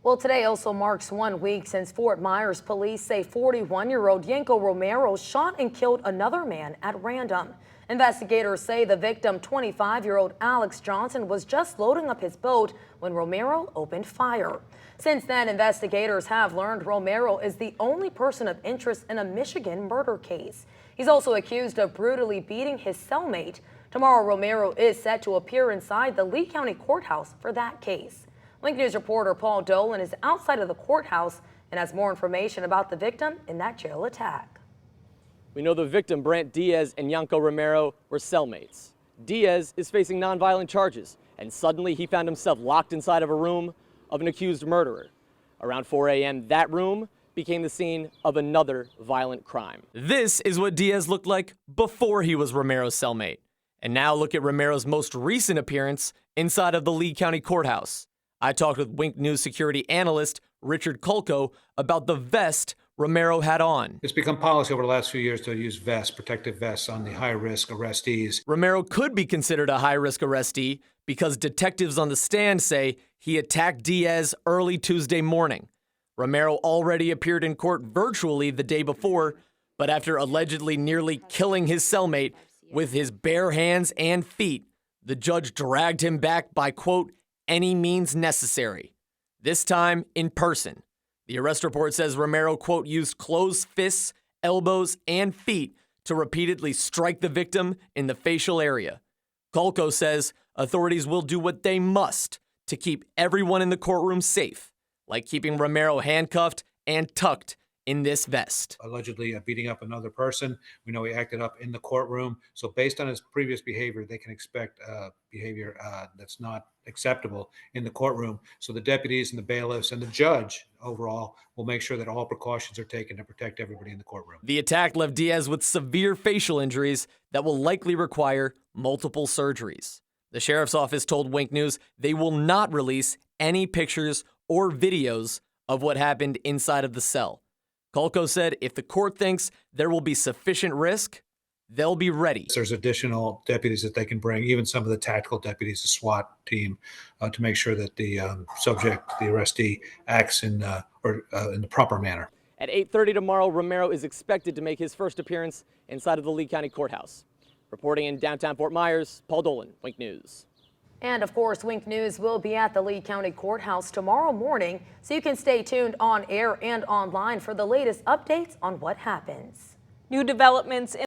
Well, today also marks 1 week since Fort Myers police say 41-year-old Yanko Romero shot and killed another man at random. Investigators say the victim, 25-year-old Alex Johnson, was just loading up his boat when Romero opened fire. Since then, investigators have learned Romero is the only person of interest in a Michigan murder case. He's also accused of brutally beating his cellmate. Tomorrow, Romero is set to appear inside the Lee County Courthouse for that case. Link News reporter Paul Dolan is outside of the courthouse and has more information about the victim in that jail attack. We know the victim, Brant Diaz, and Yanko Romero were cellmates. Diaz is facing nonviolent charges, and suddenly he found himself locked inside of a room of an accused murderer. Around 4 a.m., that room became the scene of another violent crime. This is what Diaz looked like before he was Romero's cellmate. And now look at Romero's most recent appearance inside of the Lee County Courthouse. I talked with Wink News security analyst Richard Kolko about the vest Romero had on. It's become policy over the last few years to use vests, protective vests on the high-risk arrestees. Romero could be considered a high-risk arrestee because detectives on the stand say he attacked Diaz early Tuesday morning. Romero already appeared in court virtually the day before, but after allegedly nearly killing his cellmate with his bare hands and feet, the judge dragged him back by, quote, any means necessary. This time in person. The arrest report says Romero, quote, used closed fists, elbows, and feet to repeatedly strike the victim in the facial area. Kolko says authorities will do what they must to keep everyone in the courtroom safe, like keeping Romero handcuffed and tucked in this vest. Allegedly beating up another person. We know he acted up in the courtroom. So based on his previous behavior, they can expect behavior that's not acceptable in the courtroom. So the deputies and the bailiffs and the judge overall will make sure that all precautions are taken to protect everybody in the courtroom. The attack left Diaz with severe facial injuries that will likely require multiple surgeries. The sheriff's office told Wink News they will not release any pictures or videos of what happened inside of the cell. Kolko said if the court thinks there will be sufficient risk, they'll be ready. There's additional deputies that they can bring, even some of the tactical deputies, the SWAT team, to make sure that the subject, the arrestee, acts in the proper manner. At 8:30 tomorrow, Romero is expected to make his first appearance inside of the Lee County Courthouse. Reporting in downtown Fort Myers, Paul Dolan, Wink News. And of course, Wink News will be at the Lee County Courthouse tomorrow morning, so you can stay tuned on air and online for the latest updates on what happens. New developments in